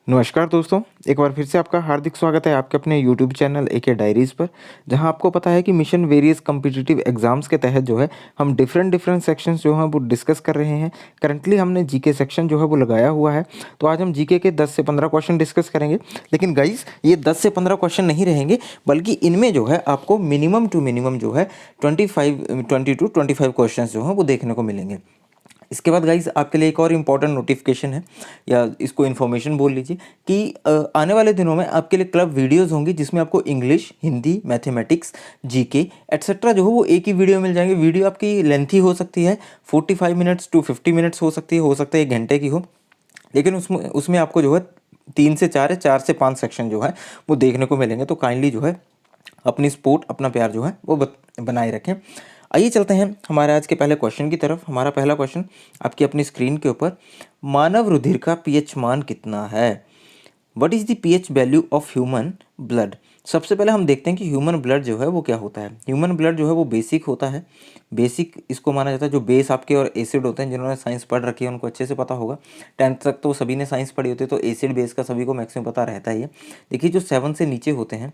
नमस्कार दोस्तों, एक बार फिर से आपका हार्दिक स्वागत है आपके अपने यूट्यूब चैनल एके डायरीज़ पर, जहां आपको पता है कि मिशन वेरियस कॉम्पिटिटिव एग्ज़ाम्स के तहत जो है हम डिफरेंट सेक्शंस जो हैं वो डिस्कस कर रहे हैं। करंटली हमने जीके सेक्शन जो है वो लगाया हुआ है, तो आज हम जीके के 10 से 15 क्वेश्चन डिस्कस करेंगे। लेकिन गाइस, ये 10 से 15 क्वेश्चन नहीं रहेंगे, बल्कि इनमें जो है आपको मिनिमम टू मिनिमम जो है 20 टू 25 क्वेश्चन जो हैं वो देखने को मिलेंगे। इसके बाद गाइज आपके लिए एक और इम्पॉर्टेंट नोटिफिकेशन है, या इसको इन्फॉर्मेशन बोल लीजिए कि आने वाले दिनों में आपके लिए क्लब वीडियोस होंगी, जिसमें आपको English, Hindi, mathematics, GK etcetera जो है वो एक ही वीडियो मिल जाएंगे। वीडियो आपकी लेंथी हो सकती है, 45 मिनट्स टू 50 मिनट्स हो सकती है, हो सकता है 1 घंटे की हो। लेकिन उसमें उसमें आपको जो है 3 से 4 या 4 से 5 सेक्शन जो है वो देखने को मिलेंगे। तो काइंडली जो है अपनी सपोर्ट, अपना प्यार जो है वो बनाए रखें। आइए चलते हैं हमारे आज के पहले क्वेश्चन की तरफ। हमारा पहला क्वेश्चन आपकी अपनी स्क्रीन के ऊपर, मानव रुधिर का पीएच मान कितना है? What is the pH value of human blood? सबसे पहले हम देखते हैं कि ह्यूमन ब्लड जो है वो क्या होता है। ह्यूमन ब्लड जो है वो बेसिक होता है। बेसिक इसको माना जाता है, जो बेस आपके और एसिड होते हैं, जिन्होंने साइंस पढ़ रखी है उनको अच्छे से पता होगा। 10th तक तो सभी ने साइंस पढ़ी होती है, तो एसिड बेस का सभी को मैक्सिमम पता रहता ही है। देखिए, जो 7 से नीचे होते हैं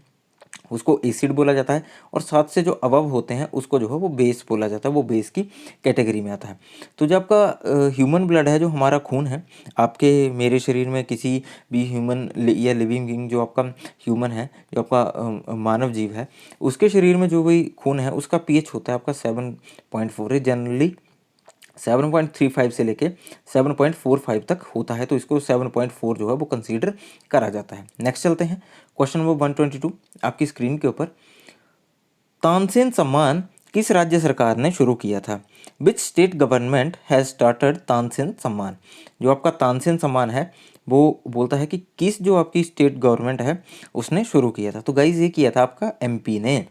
उसको एसिड बोला जाता है, और 7 से जो अबव होते हैं उसको जो है वो बेस बोला जाता है, वो बेस की कैटेगरी में आता है। तो जो आपका ह्यूमन ब्लड है, जो हमारा खून है, आपके मेरे शरीर में किसी भी ह्यूमन या लिविंग बीइंग, जो आपका ह्यूमन है, जो आपका मानव जीव है, उसके शरीर में जो भी खून है उसका पीएच होता है आपका 7.4 है। जनरली 7.35 से लेके 7.45 तक होता है, तो इसको 7.4 जो है वो कंसीडर करा जाता है। नेक्स्ट चलते हैं क्वेश्चन नंबर 122 आपकी स्क्रीन के ऊपर। तानसेन सम्मान किस राज्य सरकार ने शुरू किया था? Which state government has started Tansen सम्मान? जो आपका तानसेन सम्मान है वो बोलता है कि किस जो आपकी स्टेट गवर्नमेंट है उसने शुरू किया था। तो गाइज, ये किया था आपका एमपी ने,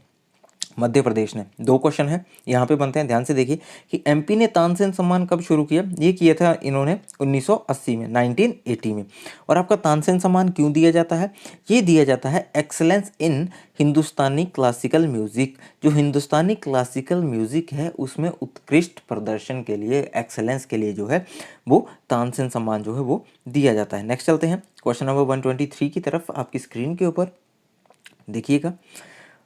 मध्य प्रदेश ने। 2 क्वेश्चन है यहाँ पे बनते हैं, ध्यान से देखिए कि एमपी ने तानसेन सम्मान कब शुरू किया। ये किया था इन्होंने 1980 में, 1980 में। और आपका तानसेन सम्मान क्यों दिया जाता है? ये दिया जाता है एक्सलेंस इन हिंदुस्तानी क्लासिकल म्यूजिक। जो हिंदुस्तानी क्लासिकल म्यूजिक है उसमें उत्कृष्ट प्रदर्शन के लिए, एक्सलेंस के लिए जो है वो तानसेन सम्मान जो है वो दिया जाता है। नेक्स्ट चलते हैं क्वेश्चन नंबर 123 की तरफ आपकी स्क्रीन के ऊपर। देखिएगा,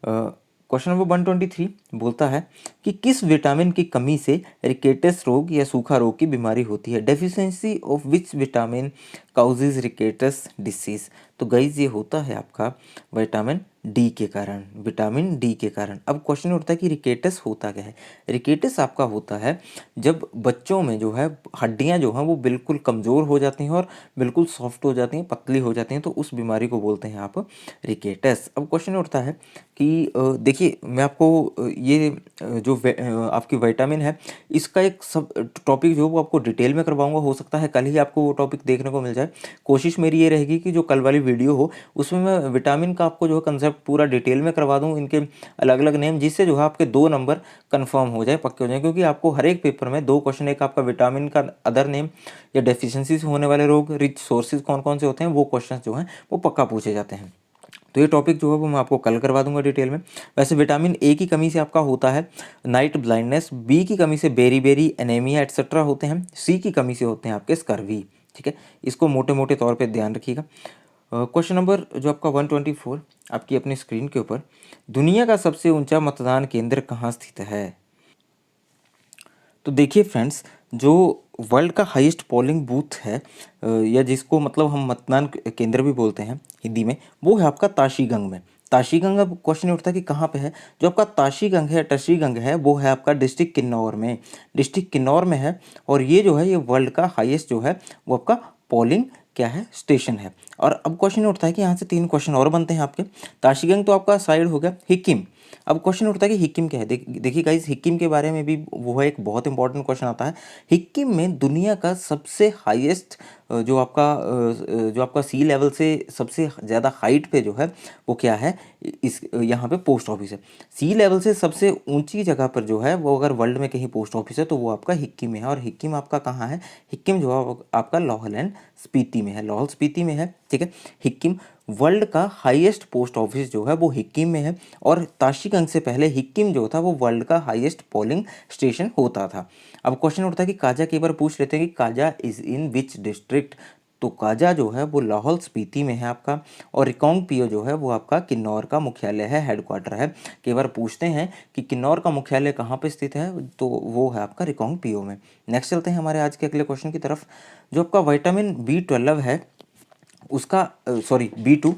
क्वेश्चन नंबर 123 बोलता है कि किस विटामिन की कमी से रिकेटस रोग या सूखा रोग की बीमारी होती है? Deficiency of which vitamin causes rickets disease? तो गाइज, ये होता है आपका विटामिन डी के कारण, विटामिन डी के कारण। अब क्वेश्चन उठता है कि रिकेटस होता क्या है? रिकेटस आपका होता है जब बच्चों में जो है हड्डियां जो हैं वो बिल्कुल कमज़ोर हो जाती हैं और बिल्कुल सॉफ्ट हो जाती हैं, पतली हो जाती हैं, तो उस बीमारी को बोलते हैं आप रिकेटस। अब क्वेश्चन उठता है कि देखिए, मैं आपको ये आपकी विटामिन है, इसका एक सब टॉपिक जो है वो आपको डिटेल में करवाऊंगा। हो सकता है कल ही आपको वो टॉपिक देखने को मिल जाए। कोशिश मेरी ये रहेगी कि जो कल वाली वीडियो हो उसमें मैं विटामिन का आपको जो है कंसेप्ट पूरा डिटेल में करवा दूँ, इनके अलग अलग नेम, जिससे जो है आपके 2 नंबर कन्फर्म हो जाए, पक्के हो जाए। क्योंकि आपको हर एक पेपर में 2 क्वेश्चन, एक आपका विटामिन का अदर नेम या डेफिशिएंसी से होने वाले रोग, रिच सोर्सेज कौन कौन से होते हैं, वो क्वेश्चन जो हैं वो पक्का पूछे जाते हैं। तो ये टॉपिक जो है वो मैं आपको कल करवा दूंगा डिटेल में। वैसे विटामिन ए की कमी से आपका होता है नाइट ब्लाइंडनेस, बी की कमी से बेरी एनीमिया एटसेट्रा होते हैं, सी की कमी से होते हैं आपके स्कर्वी। ठीक है, इसको मोटे मोटे तौर पे ध्यान रखिएगा। क्वेश्चन नंबर जो आपका 124 आपकी अपनी स्क्रीन के ऊपर, दुनिया का सबसे ऊंचा मतदान केंद्र कहाँ स्थित है? तो देखिए फ्रेंड्स, जो वर्ल्ड का हाईएस्ट पोलिंग बूथ है, या जिसको मतलब हम मतदान केंद्र भी बोलते हैं हिंदी में, वो है आपका ताशीगंग में। ताशीगंग, अब क्वेश्चन उठता है कि कहाँ पे है। जो आपका ताशीगंग है, टशीगंग है, वो है आपका डिस्ट्रिक्ट किन्नौर में, डिस्ट्रिक्ट किन्नौर में है। और ये जो है ये वर्ल्ड का हाईएस्ट जो है वो आपका पोलिंग क्या है, स्टेशन है। और अब क्वेश्चन उठता है कि यहाँ से 3 क्वेश्चन और बनते हैं आपके। ताशीगंग तो आपका साइड हो गया, हिक्किम। अब क्वेश्चन उठता है कि हिक्किम क्या है। देखिए गाइस, हिक्किम के बारे में भी वो है एक बहुत इंपॉर्टेंट क्वेश्चन आता है। हिक्किम में दुनिया का सबसे हाईएस्ट जो आपका सी लेवल से सबसे ज़्यादा हाइट पे जो है वो क्या है, इस यहाँ पे पोस्ट ऑफिस है। सी लेवल से सबसे ऊंची जगह पर जो है वो अगर वर्ल्ड में कहीं पोस्ट ऑफिस है तो वो आपका हिक्किम में है। और हिक्किम आपका कहाँ है? हिक्किम जो है आपका लाहौल एंड स्पीति में है, लाहौल स्पीति में है। ठीक है, हिक्किम वर्ल्ड का हाईएस्ट पोस्ट ऑफिस जो है वो हिक्किम में है। और ताशीगंग से पहले हिक्किम जो था वो वर्ल्ड का हाईएस्ट पोलिंग स्टेशन होता था। अब क्वेश्चन उठता है कि काजा, कई बार पूछ लेते हैं कि Kaza is in which district. तो काजा जो है वो लाहौल स्पीति में है आपका, और रिकांगपिओ जो है वो आपका किन्नौर का मुख्यालय है, हेडक्वार्टर है। कई बार पूछते हैं कि किन्नौर का मुख्यालय कहाँ पे स्थित है, तो वो है आपका रिकांगपिओ में। नेक्स्ट चलते हैं हमारे आज के अगले क्वेश्चन की तरफ। जो आपका विटामिन B12 है उसका, सॉरी B2,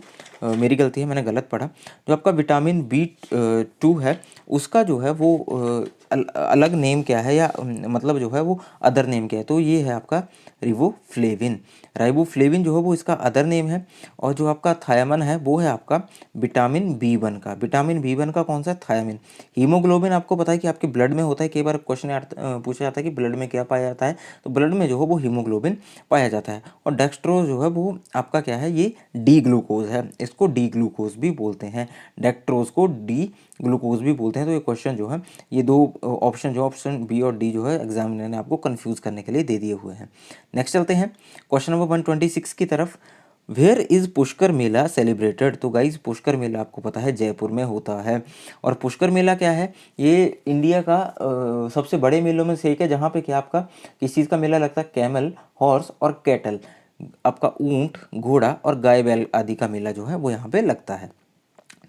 मेरी गलती है, मैंने गलत पढ़ा। जो आपका विटामिन B2 है उसका जो है वो अलग नेम क्या है, या मतलब जो है वो अदर नेम क्या है, तो ये है आपका रिबोफ्लेविन। राइबोफ्लेविन जो है वो इसका अदर नेम है। और जो आपका थायामिन है वो है आपका विटामिन B1 का। विटामिन B1 का कौन सा, थायामिन। हीमोग्लोबिन आपको पता है कि आपके ब्लड में होता है, कई बार क्वेश्चन पूछा जाता है कि ब्लड में क्या पाया जाता है, तो ब्लड में जो है वो हीमोग्लोबिन पाया जाता है। और डेक्स्ट्रोज जो है वो आपका क्या है, ये डी ग्लूकोज है, इसको डी ग्लूकोज भी बोलते हैं, डेक्ट्रोज को डी ग्लूकोज भी बोलते हैं। तो ये क्वेश्चन जो है, ये दो ऑप्शन, जो ऑप्शन बी और डी जो है एग्जामिनर ने आपको कंफ्यूज करने के लिए दे दिए हुए हैं। नेक्स्ट चलते हैं क्वेश्चन नंबर 126 की तरफ। Where is Pushkar Mela celebrated. तो गाइज पुष्कर मेला आपको पता है जयपुर में होता है। और पुष्कर मेला क्या है, ये इंडिया का सबसे बड़े मेलों में से एक है, जहाँ पे क्या आपका किस चीज़ का मेला लगता है, कैमल, हॉर्स और कैटल, आपका ऊंट, घोड़ा और गाय बैल आदि का मेला जो है वो यहाँ पे लगता है।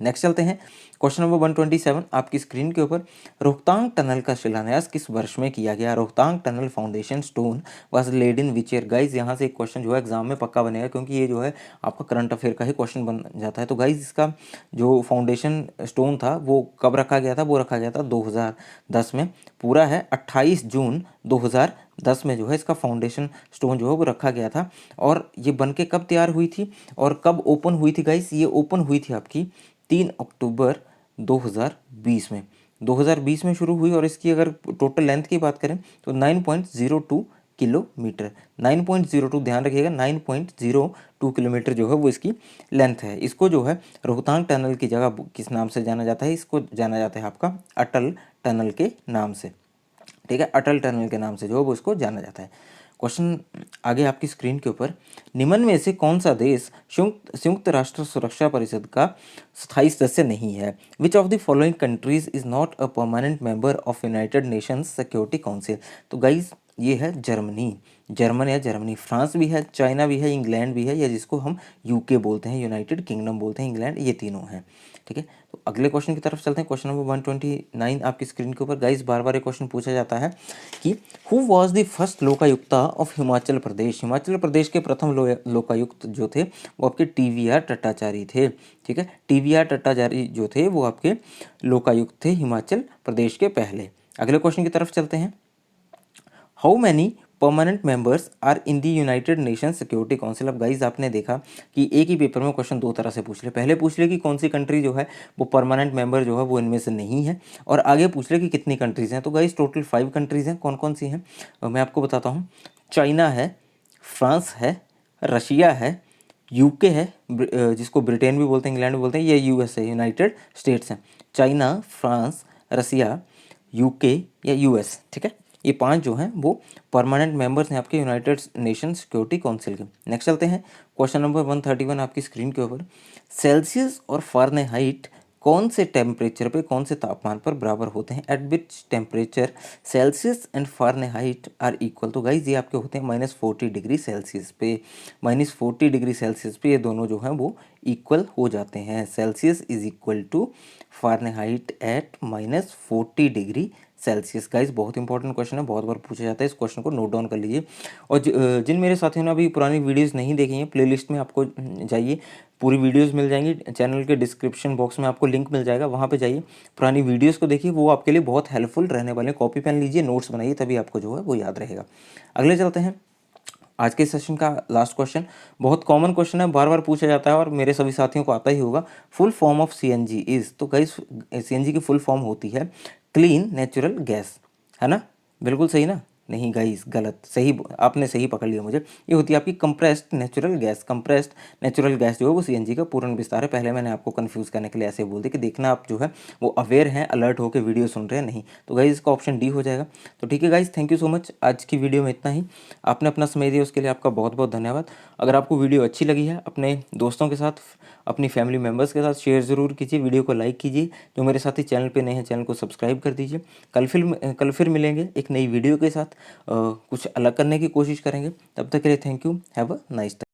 नेक्स्ट चलते हैं क्वेश्चन नंबर 127 आपकी स्क्रीन के ऊपर। रोहतांग टनल का शिलान्यास किस वर्ष में किया गया। Rohtang tunnel foundation stone was laid in which year. Guys यहाँ से एक क्वेश्चन जो है एग्जाम में पक्का बनेगा, क्योंकि ये जो है आपका करंट अफेयर का ही क्वेश्चन बन जाता है। तो गाइज इसका जो फाउंडेशन स्टोन था वो कब रखा गया था, वो रखा गया था 2010 में। पूरा है 28 जून 2010 में जो है इसका फाउंडेशन स्टोन जो है वो रखा गया था। और ये बन के कब तैयार हुई थी और कब ओपन हुई थी गाइस, ये ओपन हुई थी आपकी 3 अक्टूबर 2020 में। 2020 में शुरू हुई, और इसकी अगर टोटल लेंथ की बात करें तो 9.02 किलोमीटर, 9.02, ध्यान रखिएगा 9.02 किलोमीटर जो है वो इसकी लेंथ है। इसको जो है रोहतांग टनल की जगह किस नाम से जाना जाता है, इसको जाना जाता है आपका अटल टनल के नाम से। ठीक है, अटल टनल के नाम से जो है वो इसको जाना जाता है। क्वेश्चन आगे आपकी स्क्रीन के ऊपर। निम्न में से कौन सा देश संयुक्त राष्ट्र सुरक्षा परिषद का स्थायी सदस्य नहीं है। Which of the following countries is not a permanent member of United Nations security council. तो गाइज ये है जर्मनी, जर्मन या जर्मनी। फ्रांस भी है, चाइना भी है, इंग्लैंड भी है, या जिसको हम यूके बोलते हैं, यूनाइटेड किंगडम बोलते हैं, इंग्लैंड, ये तीनों हैं। ठीक है, तो अगले क्वेश्चन की तरफ चलते हैं। क्वेश्चन नंबर 129 आपकी स्क्रीन के ऊपर। गाइस बार बार एक क्वेश्चन पूछा जाता है कि who was the first Lokayukta of Himachal Pradesh. Himachal Pradesh के प्रथम लोकायुक्त जो थे वो आपके TVR टट्टाचारी थे। ठीक है, TVR टट्टाचारी जो थे वो आपके लोकायुक्त थे हिमाचल प्रदेश के पहले। अगले क्वेश्चन की तरफ चलते हैं। How many permanent members are in the United Nation Security Council. अब गाइज आपने देखा कि एक ही पेपर में क्वेश्चन दो तरह से पूछ ले। पहले पूछ ले कि कौन सी कंट्री जो है वो परमानेंट मेंबर जो है वो इनमें से नहीं है, और आगे पूछ ले कि कितनी कंट्रीज हैं। तो गाइज टोटल 5 कंट्रीज हैं। कौन कौन सी हैं मैं आपको बताता हूँ। चाइना है, फ्रांस है, रशिया है, यूके है, जिसको ब्रिटेन भी बोलते हैं, इंग्लैंड भी बोलते हैं, या US है, यूनाइटेड स्टेट्स हैं। चाइना, फ्रांस, रसिया, यूके या US। ठीक है, ये 5 जो हैं वो परमानेंट मेंबर्स हैं आपके यूनाइटेड नेशन सिक्योरिटी काउंसिल के। नेक्स्ट चलते हैं क्वेश्चन नंबर 131 आपकी स्क्रीन के ऊपर। सेल्सियस और फ़ारेनहाइट कौन से टेम्परेचर पे, कौन से तापमान पर बराबर होते हैं। At which temperature Celsius and Fahrenheit are equal. तो गाइज ये आपके होते हैं -40 डिग्री सेल्सियस पे, -40 डिग्री सेल्सियस पे ये दोनों जो हैं वो इक्वल हो जाते हैं। Celsius is equal to Fahrenheit at -40 degree Celsius. Guys बहुत इंपॉर्टेंट क्वेश्चन है, बहुत बार पूछा जाता है, इस क्वेश्चन को नोट डाउन कर लीजिए। और जिन मेरे साथियों ने अभी पुरानी वीडियोस नहीं देखी हैं, प्लेलिस्ट में आपको जाइए, पूरी वीडियोस मिल जाएंगी। चैनल के डिस्क्रिप्शन बॉक्स में आपको लिंक मिल जाएगा, वहाँ पे जाइए, पुरानी वीडियोस को देखिए, वो आपके लिए बहुत हेल्पफुल रहने वाले हैं। कॉपी पेन लीजिए, नोट्स बनाइए, तभी आपको जो है वो याद रहेगा। अगले चलते हैं आज के सेशन का लास्ट क्वेश्चन। बहुत कॉमन क्वेश्चन है, बार बार पूछा जाता है और मेरे सभी साथियों को आता ही होगा। Full form of CNG is. तो गाइस CNG की फुल फॉर्म होती है क्लीन नेचुरल गैस, है ना, बिल्कुल सही ना, नहीं गाइस गलत, सही, आपने सही पकड़ लिया मुझे। ये होती है आपकी compressed natural gas. Compressed natural gas जो है वो CNG का पूर्ण विस्तार है। पहले मैंने आपको कंफ्यूज करने के लिए ऐसे बोल दिया कि देखना आप जो है वो अवेयर हैं, अलर्ट होकर वीडियो सुन रहे हैं, नहीं। तो गाइस इसका ऑप्शन डी हो जाएगा। तो ठीक है guys, thank you so much. आज की वीडियो में इतना ही। आपने अपना समय दिया उसके लिए आपका बहुत बहुत धन्यवाद। अगर आपको वीडियो अच्छी लगी है, अपने दोस्तों के साथ, अपनी फैमिली मेम्बर्स के साथ शेयर ज़रूर कीजिए, वीडियो को लाइक कीजिए। जो मेरे साथी चैनल पे नए हैं, चैनल को सब्सक्राइब कर दीजिए। कल फिर मिलेंगे एक नई वीडियो के साथ। कुछ अलग करने की कोशिश करेंगे। तब तक के लिए thank you, have a nice time.